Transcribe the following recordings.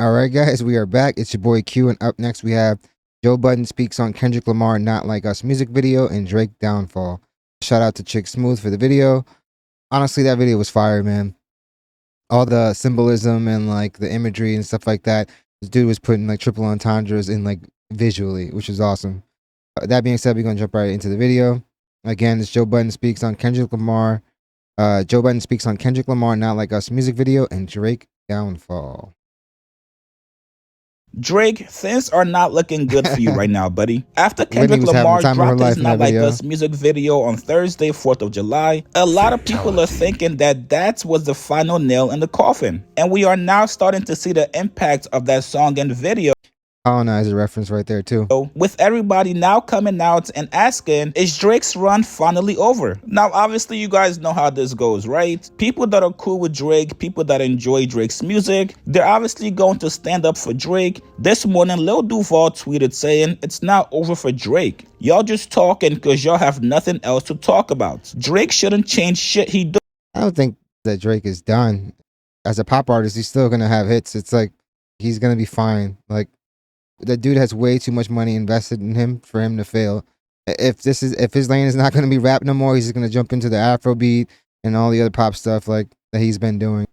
All right, guys, we are back. It's your boy Q, and up next we have Joe Budden speaks on Kendrick Lamar Not Like Us music video and Drake Downfall. Shout out to Chick Smooth for the video. Honestly, that video was fire, man. All the symbolism and like the imagery and stuff like that. This dude was putting like triple entendres in like visually, which is awesome. That being said, we're gonna jump right into the video. Again, it's Joe Budden speaks on Kendrick Lamar. Joe Budden speaks on Kendrick Lamar Not Like Us music video and Drake Downfall. Drake, things are not looking good for you right now, buddy. After Kendrick Lamar dropped his Not Like Us music video on Thursday, 4th of July, a lot of people are thinking that was the final nail in the coffin. And we are now starting to see the impact of that song and video. Colonizer reference right there too. With everybody now coming out and asking, is Drake's run finally over? Now, obviously, you guys know how this goes, right? People that are cool with Drake, people that enjoy Drake's music, they're obviously going to stand up for Drake. This morning, Lil Duval tweeted saying, it's not over for Drake. Y'all just talking because y'all have nothing else to talk about. Drake shouldn't change shit he do. I don't think that Drake is done. As a pop artist, he's still gonna have hits. It's like, he's gonna be fine. Like, that dude has way too much money invested in him for him to fail. If his lane is not going to be rap no more, he's just going to jump into the Afrobeat and all the other pop stuff like that he's been doing.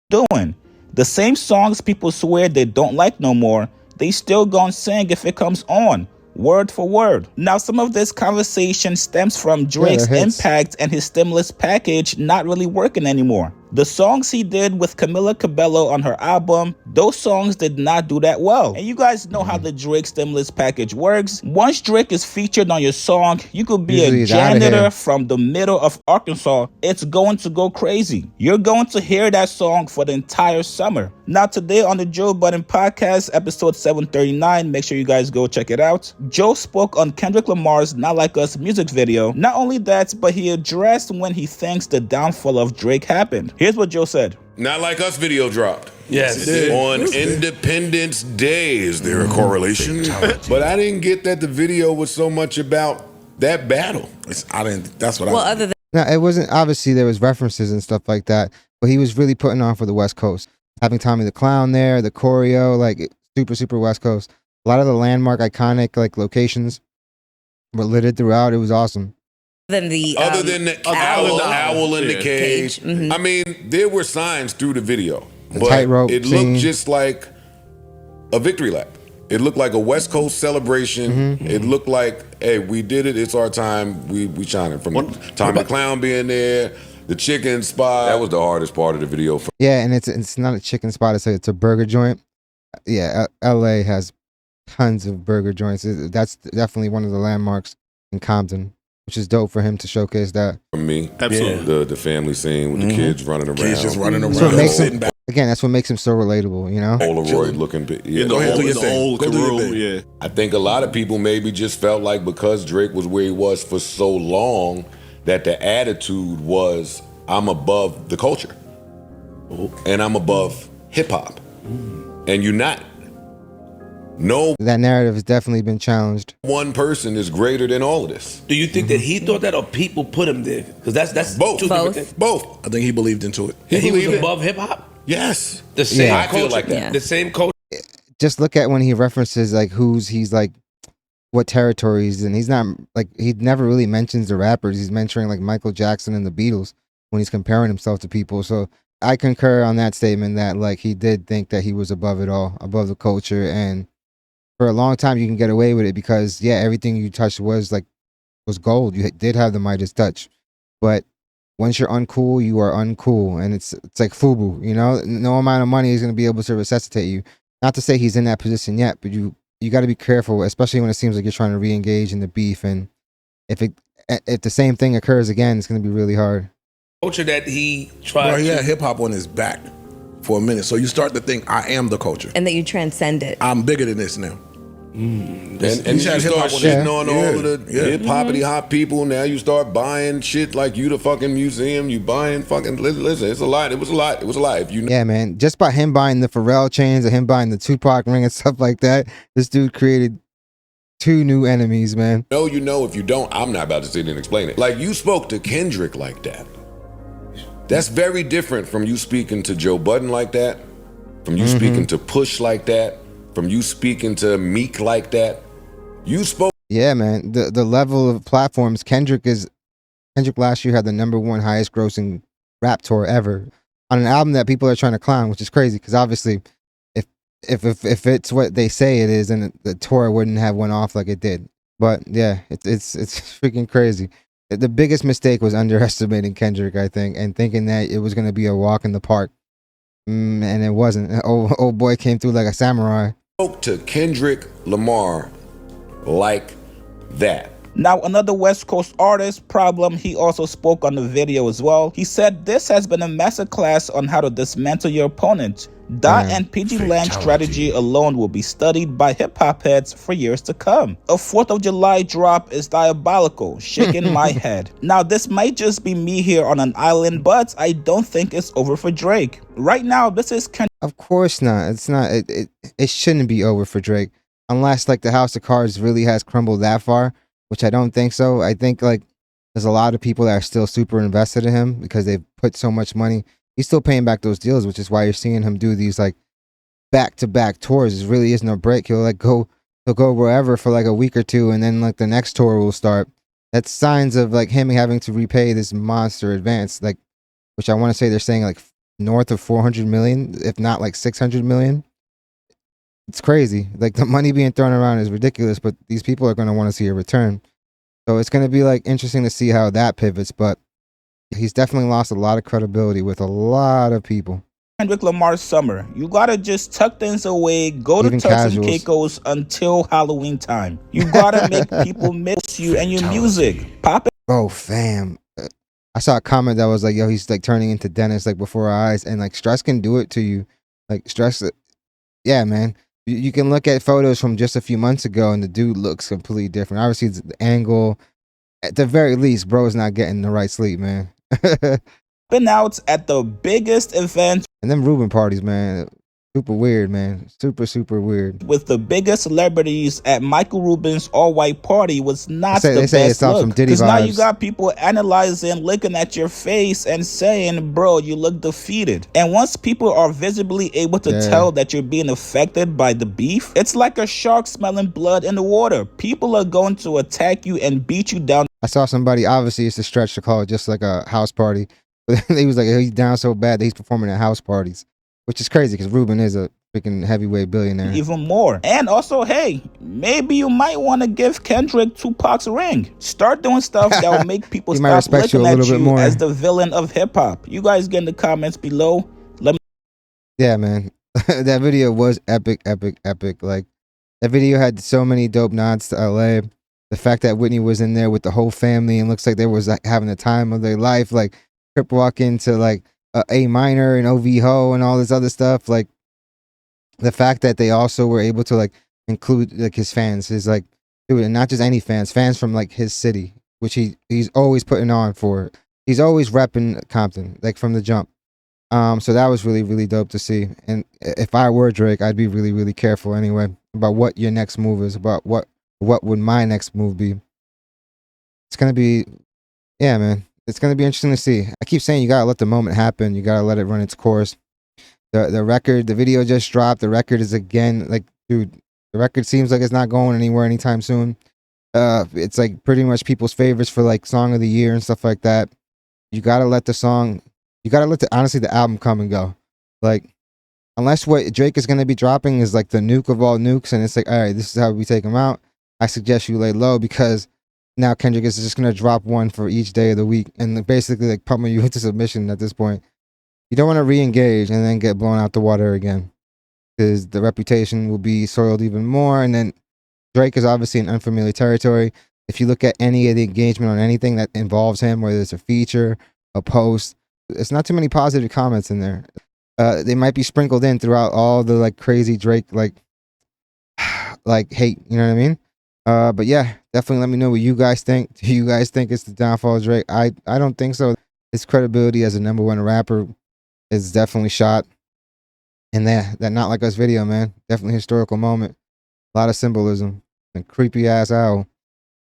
The same songs people swear they don't like no more, they still gonna sing if it comes on, word for word. Now, some of this conversation stems from Drake's impact and his stimulus package not really working anymore. The songs he did with Camila Cabello on her album, those songs did not do that well. And you guys know how the Drake stimulus package works. Once Drake is featured on your song, you could be a janitor from the middle of Arkansas. It's going to go crazy. You're going to hear that song for the entire summer. Now, today on the Joe Budden podcast, episode 739, make sure you guys go check it out. Joe spoke on Kendrick Lamar's Not Like Us music video. Not only that, but he addressed when he thinks the downfall of Drake happened. Here's what Joe said. Not Like Us video dropped. Yes, it did. On Independence Day. Is there a correlation? But I didn't get that the video was so much about that battle. That's what other than no, it wasn't. Obviously, there was references and stuff like that, but he was really putting on for the West Coast. Having Tommy the Clown there, the choreo, like super West Coast. A lot of the landmark, iconic like locations were littered throughout. It was awesome. Other than the owl in the cage. Mm-hmm. I mean, there were signs through the video, but it looked just like a victory lap. It looked like a West Coast celebration. Mm-hmm. It looked like, hey, we did it. It's our time. We shining. From Tommy the Clown being there, the chicken spot. That was the hardest part of the video. Yeah, and it's not a chicken spot. It's a burger joint. Yeah, LA has tons of burger joints. That's definitely one of the landmarks in Compton, which is dope for him to showcase that. For me, absolutely. The family scene with the kids running around. Kids just running around. Again, that's what makes him so relatable, you know? Polaroid looking. Yeah, the old crew. Yeah. I think a lot of people maybe just felt like because Drake was where he was for so long, that the attitude was, I'm above the culture. And I'm above hip hop. And you're not. No, that narrative has definitely been challenged. One person is greater than all of this. Do you think that he thought that, or people put him there? Because that's both. Two different things. Both. I think he believed into it. He was above hip hop. Yes, the same. I feel like that. Yeah. The same culture. Just look at when he references like he's like, what territories, and he's not like he never really mentions the rappers. He's mentioning like Michael Jackson and the Beatles when he's comparing himself to people. So I concur on that statement that like he did think that he was above it all, above the culture, and for a long time you can get away with it because everything you touched was gold. You did have the Midas touch, but once you're uncool, you are uncool, and it's like FUBU. You know, no amount of money is going to be able to resuscitate you. Not to say he's in that position yet, but you got to be careful, especially when it seems like you're trying to re-engage in the beef, and if the same thing occurs again, it's going to be really hard. Culture that he tried. Bro, he had hip hop on his back for a minute, so you start to think I am the culture, and that you transcend it. I'm bigger than this now. And you start shitting on all of the hip-hoppity hop people. Now you start buying shit like you the fucking museum. You buying fucking, listen, it's a lot. It was a lot. If you know. Yeah, man. Just by him buying the Pharrell chains and him buying the Tupac ring and stuff like that, this dude created 2 new enemies, man. No, you know. If you don't, I'm not about to sit and explain it. Like, you spoke to Kendrick like that. That's very different from you speaking to Joe Budden like that. from you speaking to Push like that, from you speaking to Meek like that. You spoke. Yeah, man. The level of platforms. Kendrick last year had the #1 highest grossing rap tour ever on an album that people are trying to clown, which is crazy because obviously if it's what they say it is, then the tour wouldn't have went off like it did. But yeah, it's freaking crazy. The biggest mistake was underestimating Kendrick, I think, and thinking that it was going to be a walk in the park. And it wasn't. Old boy came through like a samurai. Spoke to Kendrick Lamar like that. Now, another West Coast artist, Problem, he also spoke on the video as well. He said, "This has been a masterclass on how to dismantle your opponent. Dot and PG Lang's strategy alone will be studied by hip-hop heads for years to come. A 4th of July drop is diabolical, shaking my head." Now, this might just be me here on an island, but I don't think it's over for Drake. Right now, this is... Of course not. It's not. It shouldn't be over for Drake. Unless, like, the house of cards really has crumbled that far, which I don't think so. I think, like, there's a lot of people that are still super invested in him because they've put so much money. He's still paying back those deals, which is why you're seeing him do these like back-to-back tours. There really is no break. He'll go wherever for like a week or two, and then like the next tour will start. That's signs of like him having to repay this monster advance, like, which I want to say they're saying like north of 400 million, if not like 600 million. It's crazy. Like the money being thrown around is ridiculous, but these people are going to want to see a return. So it's going to be like interesting to see how that pivots, but he's definitely lost a lot of credibility with a lot of people. Kendrick Lamar's summer. You gotta just tuck things away, go to Turks and Caicos until Halloween time. You gotta make people miss you and your music. Pop it. Oh, fam. I saw a comment that was like, yo, he's like turning into Dennis like before our eyes, and like stress can do it to you. Like stress, yeah, man. You can look at photos from just a few months ago and the dude looks completely different. Obviously, it's the angle. At the very least, bro is not getting the right sleep, man. Been out at the biggest event. And them Reuben parties, man. Super weird, man. Super weird. With the biggest celebrities at Michael Rubin's all-white party was not the best look. Because now you got people analyzing, looking at your face and saying, bro, you look defeated. And once people are visibly able to tell that you're being affected by the beef, it's like a shark smelling blood in the water. People are going to attack you and beat you down. I saw somebody, obviously it's a stretch to call it just like a house party. But he was like, he's down so bad that he's performing at house parties. Which is crazy because Reuben is a freaking heavyweight billionaire. Even more. And also, hey, maybe you might want to give Kendrick Tupac's ring. Start doing stuff that will make people stop looking at you as the villain of hip-hop. You guys get in the comments below. Let me... Yeah, man. That video was epic. Like, that video had so many dope nods to LA. The fact that Whitney was in there with the whole family and looks like they was like having the time of their life. Like, Crip walk into like A minor and OV Ho and all this other stuff. Like the fact that they also were able to like include like his fans is like, dude, and not just any fans from like his city, which he's always putting on for. He's always repping Compton, like from the jump. So that was really dope to see. And if I were Drake, I'd be really careful anyway about what your next move is, about what would my next move be. It's gonna be, yeah, man. It's going to be interesting to see. I keep saying you got to let the moment happen. You got to let it run its course. The record, the video just dropped. The record is again, like, dude, the record seems like it's not going anywhere anytime soon. It's like pretty much people's favorites for like song of the year and stuff like that. You got to let the song, you got to let honestly the album come and go. Like, unless what Drake is going to be dropping is like the nuke of all nukes and it's like, all right, this is how we take them out. I suggest you lay low because now Kendrick is just going to drop one for each day of the week and basically like pummel you into submission at this point. You don't want to re-engage and then get blown out the water again because the reputation will be soiled even more. And then Drake is obviously in unfamiliar territory. If you look at any of the engagement on anything that involves him, whether it's a feature, a post, it's not too many positive comments in there. They might be sprinkled in throughout all the like crazy Drake like hate, you know what I mean? But yeah, definitely let me know what you guys think. Do you guys think it's the downfall of Drake? I don't think so. His credibility as a #1 rapper is definitely shot. And that Not Like Us video, man, definitely historical moment. A lot of symbolism and creepy ass owl.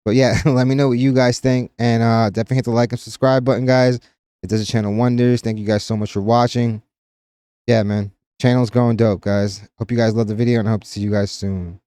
But yeah, let me know what you guys think. And definitely hit the like and subscribe button, guys. It does the channel wonders. Thank you guys so much for watching. Yeah, man. Channel's going dope, guys. Hope you guys love the video, and I hope to see you guys soon.